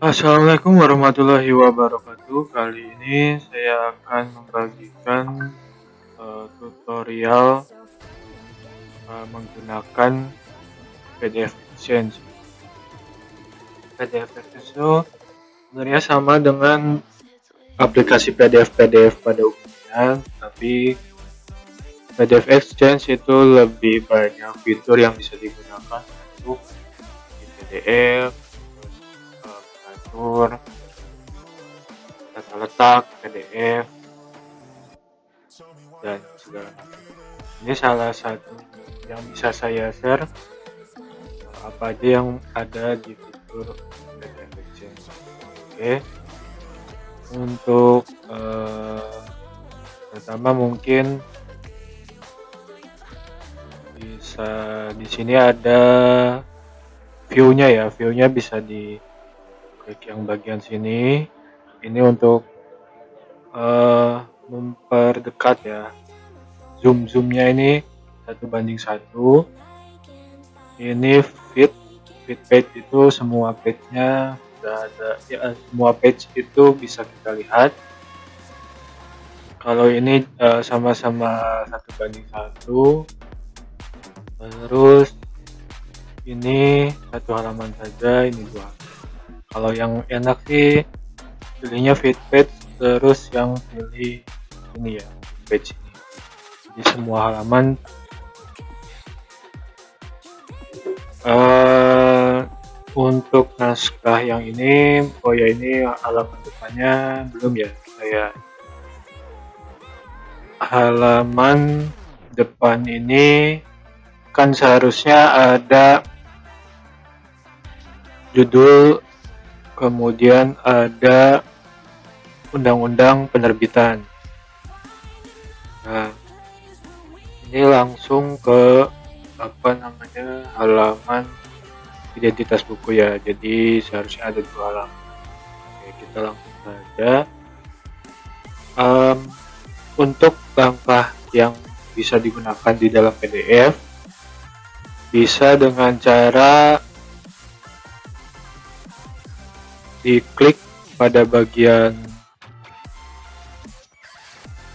Assalamualaikum warahmatullahi wabarakatuh. Kali ini saya akan membagikan tutorial menggunakan PDF Exchange. PDF Exchange itu sebenarnya sama dengan aplikasi PDF pada umumnya, tapi PDF Exchange itu lebih banyak fitur yang bisa digunakan untuk di PDF, mengatur tata letak PDF dan segala macam. Ini salah satu yang bisa saya share apa aja yang ada di fitur PDF Exchange. Oke, untuk pertama mungkin bisa di sini ada view-nya ya. View-nya bisa di klik yang bagian sini. Ini untuk memperdekat ya. Zoom-nya ini 1:1. Ini feed page itu semua page-nya sudah ada ya, semua page itu bisa kita lihat. Kalau ini sama-sama 1:1. Terus ini satu halaman saja, ini dua. Kalau yang enak sih pilihnya feed page, terus yang pilih ini ya, page ini. Jadi semua halaman untuk naskah yang ini, oh ya ini halaman depannya belum ya, saya halaman depan ini kan seharusnya ada judul, kemudian ada undang-undang penerbitan. Nah, ini langsung ke halaman identitas buku ya. Jadi seharusnya ada 2 halaman. Oke, kita langsung saja. Untuk langkah yang bisa digunakan di dalam PDF, bisa dengan cara diklik pada bagian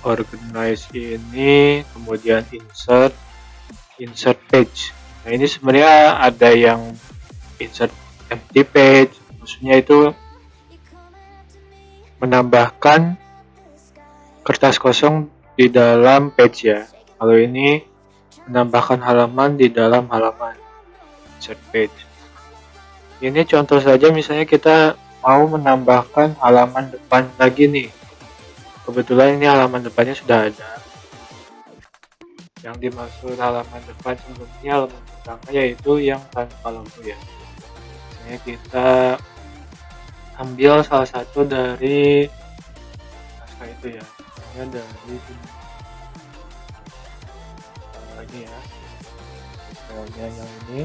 organize ini, kemudian insert page. Nah, ini sebenarnya ada yang insert empty page, maksudnya itu menambahkan kertas kosong di dalam page ya. Kalau ini menambahkan halaman di dalam halaman, insert page. Ini contoh saja, misalnya kita mau menambahkan halaman depan lagi nih. Kebetulan ini halaman depannya sudah ada. Yang dimaksud halaman depan sebelumnya halaman pertama yaitu yang tanpa lampu ya. Misalnya kita ambil salah satu dari naskah itu ya. Misalnya dari sini. Lagi ya. Misalnya yang ini.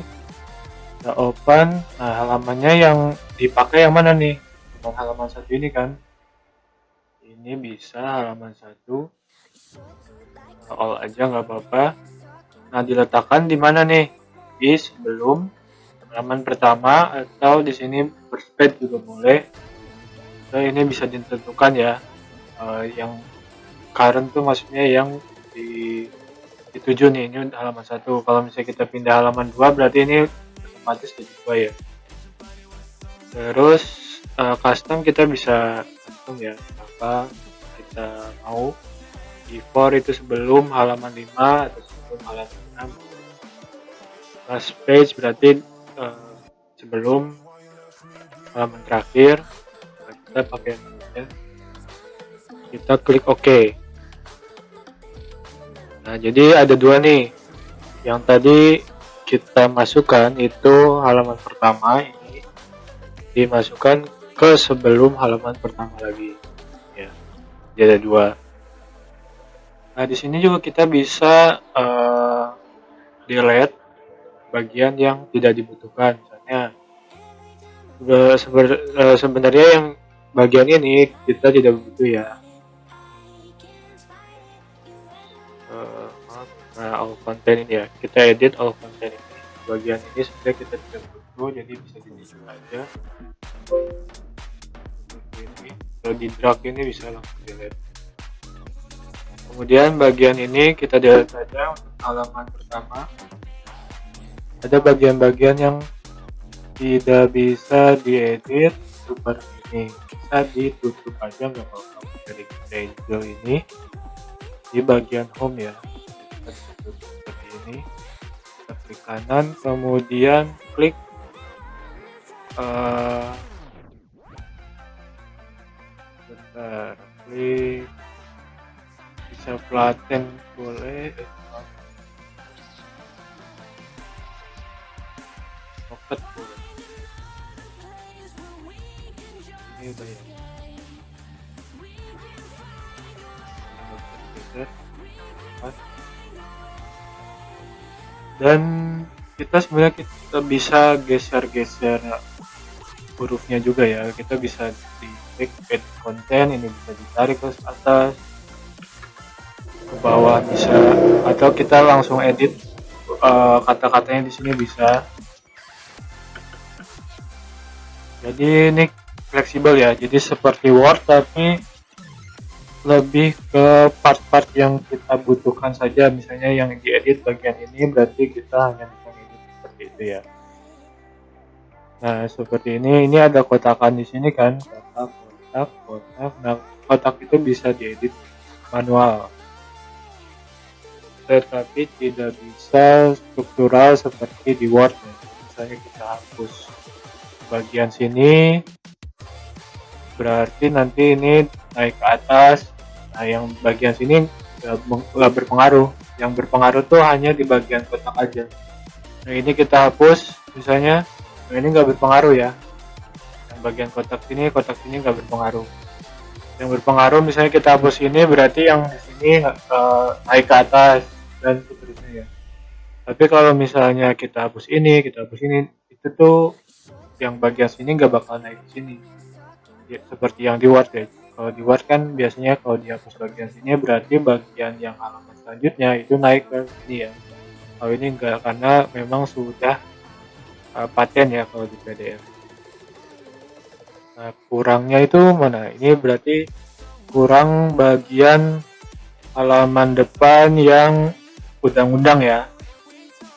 Kita open. Nah, halamannya yang dipakai yang mana nih? Cuma halaman 1 ini kan. Ini bisa halaman 1. All aja nggak apa-apa. Nah, diletakkan di mana nih? Di sebelum halaman pertama, atau di sini first page juga boleh. So, ini bisa ditentukan ya. Yang current tuh maksudnya yang dituju nih, ini halaman 1. Kalau misalnya kita pindah halaman 2, berarti ini otomatis jadi 2 ya. Terus custom kita bisa custom ya, apa kita mau. Before itu sebelum halaman 5 atau sebelum halaman 6. Last page berarti sebelum halaman terakhir. Nah, kita pakai namanya. Kita klik OK. Nah, jadi ada 2 nih. Yang tadi kita masukkan itu halaman pertama, ini dimasukkan ke sebelum halaman pertama lagi. Ya, jadi ada 2. Nah, di sini juga kita bisa delete bagian yang tidak dibutuhkan. Misalnya sebenarnya yang bagian ini kita tidak butuh ya. Nah, all content ini ya, kita edit all content ini. bagian ini sebenarnya kita tidak butuh, jadi bisa didisk aja seperti ini. Kalau di drag ini bisa langsung delete. Kemudian bagian ini kita delete saja untuk halaman pertama. Ada bagian-bagian yang tidak bisa diedit seperti ini, bisa ditutup aja nggak apa-apa. Dari hijau ini di bagian home ya, kita tutup seperti ini. Kita klik kanan, kemudian klik klik bisa flatten boleh, pocket boleh. Ini udah ya. Dan kita sebenarnya kita bisa geser-geser hurufnya juga ya. Kita bisa di klik edit content, ini bisa ditarik ke atas, ke bawah bisa, atau kita langsung edit kata-katanya di sini bisa. Jadi ini fleksibel ya, jadi seperti Word tapi lebih ke part-part yang kita butuhkan saja. Misalnya yang diedit bagian ini berarti kita hanya bisa edit seperti itu ya. Nah seperti ini ada kotakan di sini kan, kotak. Nah kotak itu bisa diedit manual, tetapi tidak bisa struktural seperti di Word ya. Misalnya kita hapus bagian sini, berarti nanti ini naik ke atas. Nah yang bagian sini nggak berpengaruh, yang berpengaruh tuh hanya di bagian kotak aja. Nah ini kita hapus misalnya, nah ini nggak berpengaruh ya, yang bagian kotak sini nggak berpengaruh. Yang berpengaruh misalnya kita hapus ini, berarti yang di sini naik ke atas dan seterusnya ya. Tapi kalau misalnya kita hapus ini, itu tuh yang bagian sini nggak bakal naik ke sini ya, seperti yang di Word ya. Kalau di Word kan biasanya kalau dihapus bagian sini berarti bagian yang halaman selanjutnya itu naik ke sini ya. Kalau ini enggak, karena memang sudah paten ya kalau di PDF. Nah kurangnya itu mana? Ini berarti kurang bagian halaman depan yang undang-undang ya.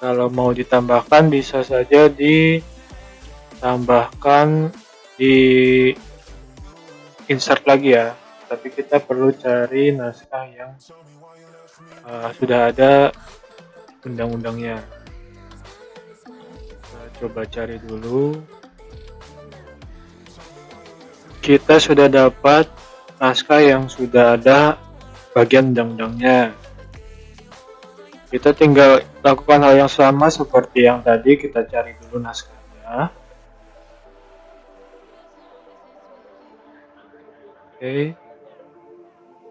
Kalau mau ditambahkan bisa saja ditambahkan di insert lagi ya, tapi kita perlu cari naskah yang sudah ada undang-undangnya. Kita coba cari dulu. Kita sudah dapat naskah yang sudah ada bagian undang-undangnya. Kita tinggal lakukan hal yang sama seperti yang tadi, kita cari dulu naskahnya. Oke,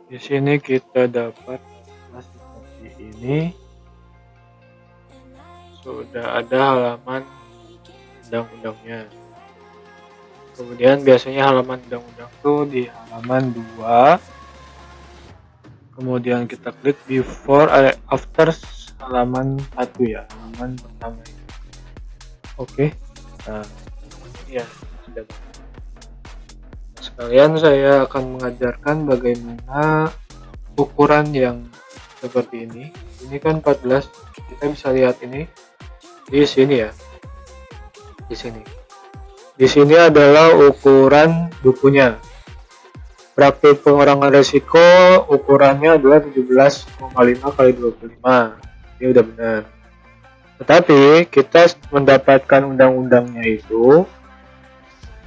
di sini kita dapat seperti ini, sudah ada halaman undang-undangnya. Kemudian biasanya halaman undang-undang itu di halaman 2. Kemudian kita klik before after halaman 1 ya, halaman pertama ini. Oke. Nah, ya sudah. Sekalian saya akan mengajarkan bagaimana ukuran yang seperti ini. Ini kan 14, kita bisa lihat ini di sini ya. Di sini. Di sini adalah ukuran bukunya. Praktik pengurangan resiko ukurannya adalah 17,5 kali 25. Ini udah benar. Tetapi kita mendapatkan undang-undangnya itu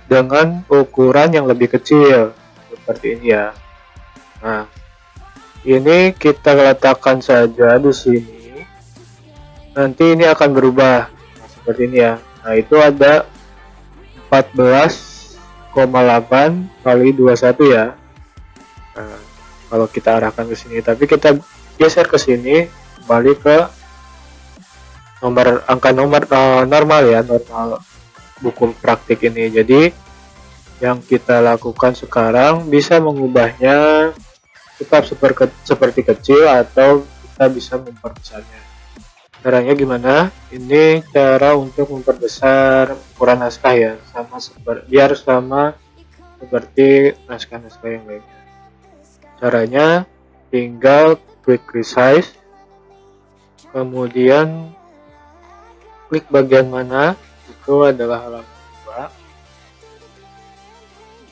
dengan ukuran yang lebih kecil seperti ini ya. Nah, ini kita letakkan saja di sini. Nanti ini akan berubah seperti ini ya. Nah, itu ada 14,8 kali 21 ya. Nah, kalau kita arahkan ke sini, tapi kita geser ke sini, kembali ke angka nomor normal ya, normal buku praktik ini. Jadi yang kita lakukan sekarang bisa mengubahnya tetap seperti kecil atau kita bisa memperbesarnya. Caranya gimana? Ini cara untuk memperbesar ukuran naskah ya, biar sama seperti naskah-naskah yang lainnya. Caranya tinggal klik resize, kemudian klik bagian mana, itu adalah halaman 2.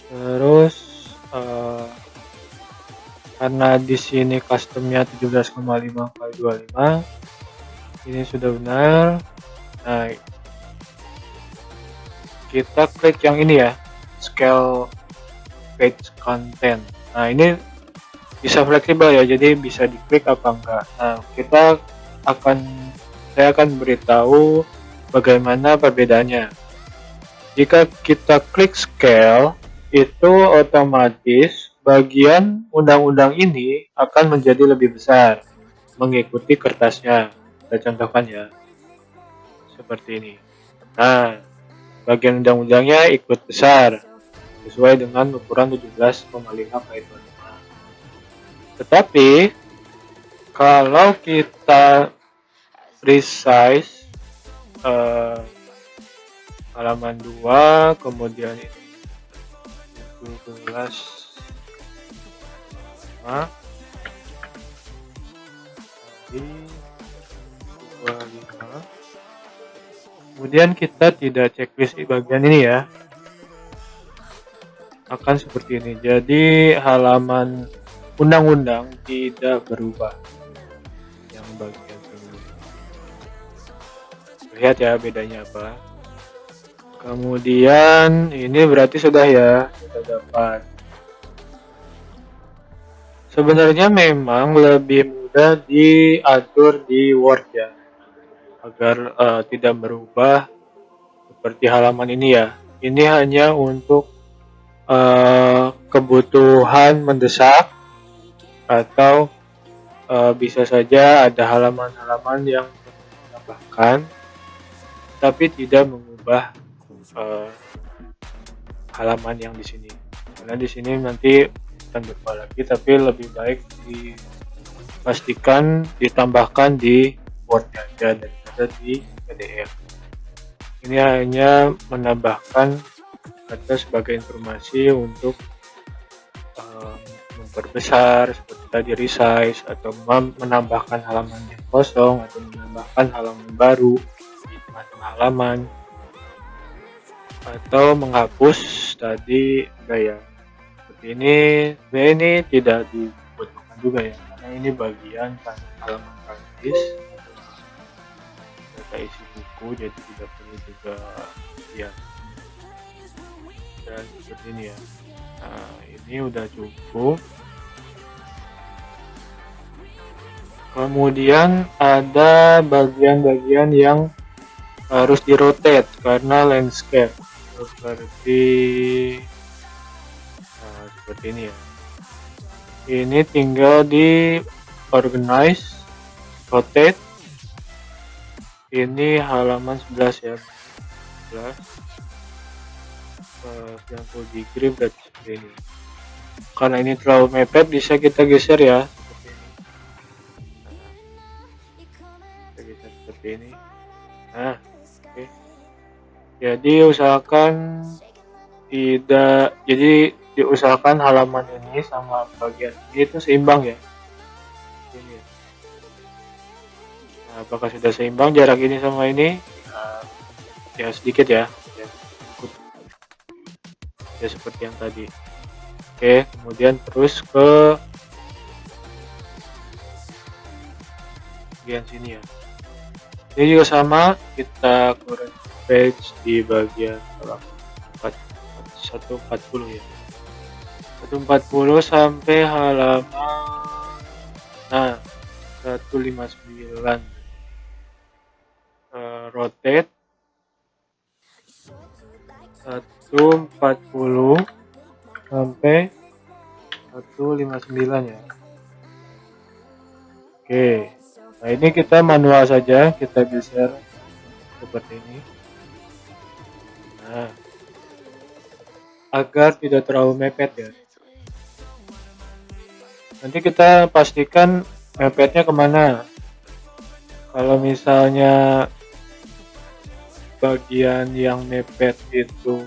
Terus karena di sini customnya 17,5 kali 25, ini sudah benar. Nah, kita klik yang ini ya, scale page content. Nah, ini bisa fleksibel ya, jadi bisa diklik apa enggak. Nah, saya akan beritahu bagaimana perbedaannya. Jika kita klik scale, itu otomatis bagian undang-undang ini akan menjadi lebih besar mengikuti kertasnya. Kita contohkan ya, seperti ini. Nah, bagian undang-undangnya ikut besar sesuai dengan ukuran 17,5 kali 25. Tetapi kalau kita resize halaman 2, kemudian ini 17, kali 25. Kemudian kita tidak checklist di bagian ini ya, akan seperti ini. Jadi halaman undang-undang tidak berubah yang bagian ini. Lihat ya bedanya apa. Kemudian ini berarti sudah ya, kita dapat. Sebenarnya memang lebih mudah diatur di Word ya, agar tidak berubah seperti halaman ini ya. Ini hanya untuk kebutuhan mendesak, atau bisa saja ada halaman-halaman yang menambahkan tapi tidak mengubah halaman yang di sini. Karena di sini nanti akan berubah lagi, tapi lebih baik dipastikan ditambahkan di Word aja daripada di PDF. Ini hanya menambahkan atau sebagai informasi untuk memperbesar seperti tadi resize, atau menambahkan halaman yang kosong, atau menambahkan halaman baru di tengah-tengah halaman, atau menghapus tadi gaya. Seperti ini tidak dibutuhkan juga ya, karena ini bagian halaman praktis data isi buku, jadi tidak perlu juga ya. Dan seperti ini ya. Nah, ini udah cukup. Kemudian ada bagian-bagian yang harus di-rotate karena landscape, seperti ini ya. Ini tinggal di organize, rotate. Ini halaman 11 ya, 11 90 degree berarti seperti ini. Karena ini terlalu mepet, bisa kita geser ya, seperti ini. Kita geser seperti ini. Nah, oke. Jadi diusahakan halaman ini sama bagian ini itu seimbang ya. Ini ya. Nah, apakah sudah seimbang jarak ini sama ini? Ya sedikit ya. Ya seperti yang tadi. Oke, kemudian terus ke bagian sini ya. Ini juga sama, kita current page di bagian 140 ya. 140 sampai halaman 159. Rotate 140 sampai 159 ya. Oke. Nah, ini kita manual saja, kita geser seperti ini. Nah, agar tidak terlalu mepet ya. Nanti kita pastikan mepetnya kemana. Kalau misalnya bagian yang mepet itu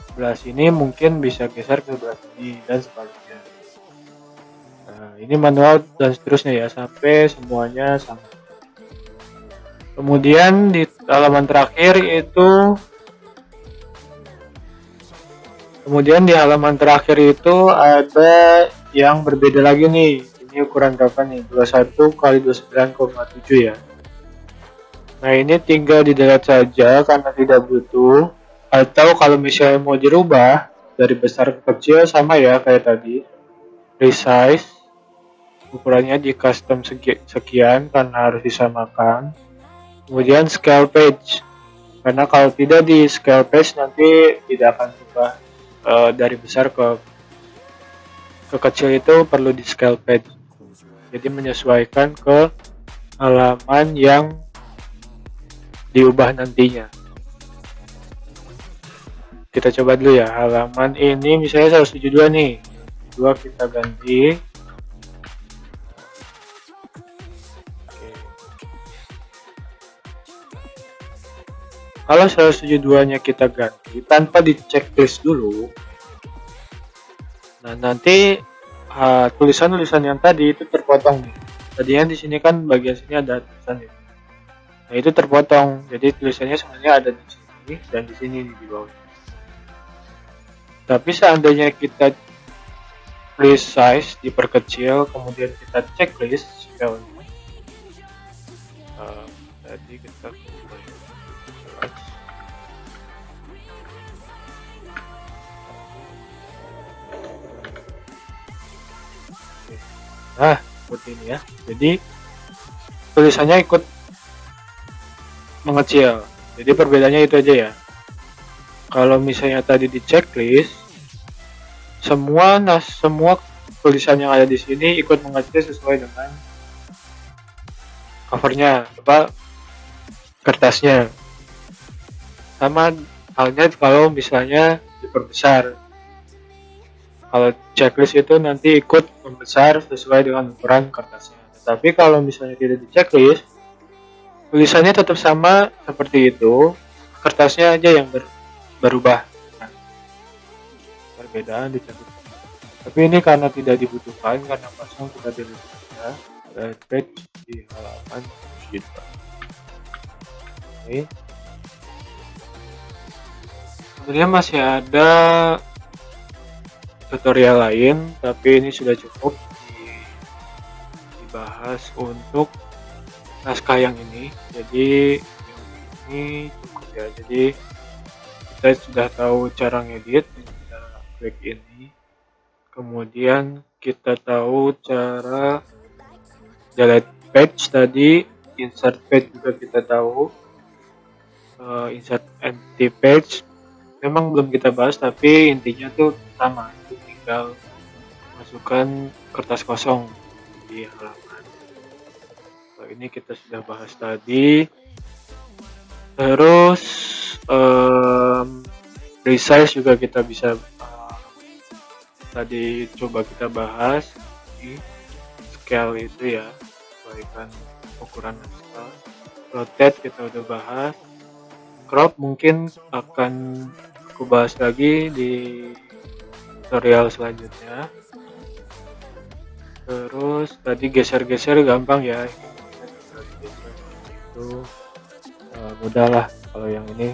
sebelah sini, mungkin bisa geser ke sebelah sini dan sebaliknya. Nah, ini manual dan seterusnya ya, sampai semuanya sama. Kemudian di halaman terakhir itu ada yang berbeda lagi nih. Ini ukuran berapa nih? 21 kali 29,7 ya. Nah, ini tinggal di delete saja karena tidak butuh. Atau kalau misalnya mau dirubah dari besar ke kecil, sama ya kayak tadi. Resize, ukurannya di custom sekian karena harus disamakan. Kemudian scale page, karena kalau tidak di scale page nanti tidak akan berubah dari besar ke kecil, itu perlu di scale page. Jadi menyesuaikan ke halaman yang diubah nantinya. Kita coba dulu ya, halaman ini misalnya 172 nih. 2 kita ganti. Kalau 172-nya kita ganti tanpa di checklist dulu, nah nanti tulisan-tulisan yang tadi itu terpotong nih. Tadinya di sini kan bagian sini ada tulisan ya. Nah, itu terpotong. Jadi tulisannya sebenarnya ada di sini dan di sini di bawah. Tapi seandainya kita resize, diperkecil, kemudian kita checklist scale-nya. Tadi kita nah, seperti ini ya. Jadi tulisannya ikut mengecil. Jadi perbedaannya itu aja ya. Kalau misalnya tadi di checklist, semua tulisan yang ada di sini ikut mengecil sesuai dengan covernya, kertasnya. Sama halnya kalau misalnya diperbesar. Kalau checklist itu nanti ikut membesar sesuai dengan ukuran kertasnya. Tapi kalau misalnya tidak di checklist, tulisannya tetap sama seperti itu, kertasnya aja yang berubah. Nah, perbedaan di checklist. Tapi ini karena tidak dibutuhkan, karena kosong, kita delete saja. Page di halaman kita. Oke. Sebenarnya masih ada tutorial lain, tapi ini sudah cukup dibahas untuk naskah yang ini. Jadi ini cukup ya. Jadi kita sudah tahu cara ngedit, kita klik ini. Kemudian kita tahu cara delete page tadi, insert page juga kita tahu, insert empty page memang belum kita bahas, tapi intinya tuh sama, itu tinggal masukkan kertas kosong di halaman. Nah, ini kita sudah bahas tadi. Terus resize juga kita bisa tadi coba kita bahas di scale itu ya, sesuaikan ukuran naskah. Rotate kita udah bahas. Crop mungkin akan aku bahas lagi di tutorial selanjutnya. Terus tadi geser-geser gampang ya, itu mudah lah. Kalau yang ini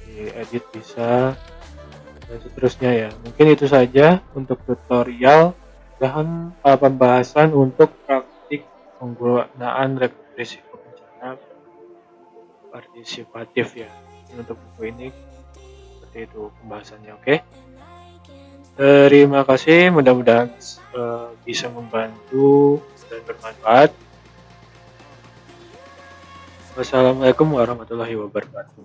diedit bisa dan seterusnya ya. Mungkin itu saja untuk tutorial dan pembahasan untuk praktik penggunaan risiko bencana partisipatif ya. Untuk buku ini seperti itu pembahasannya. Oke. Terima kasih, mudah-mudahan bisa membantu dan bermanfaat. Wassalamualaikum warahmatullahi wabarakatuh.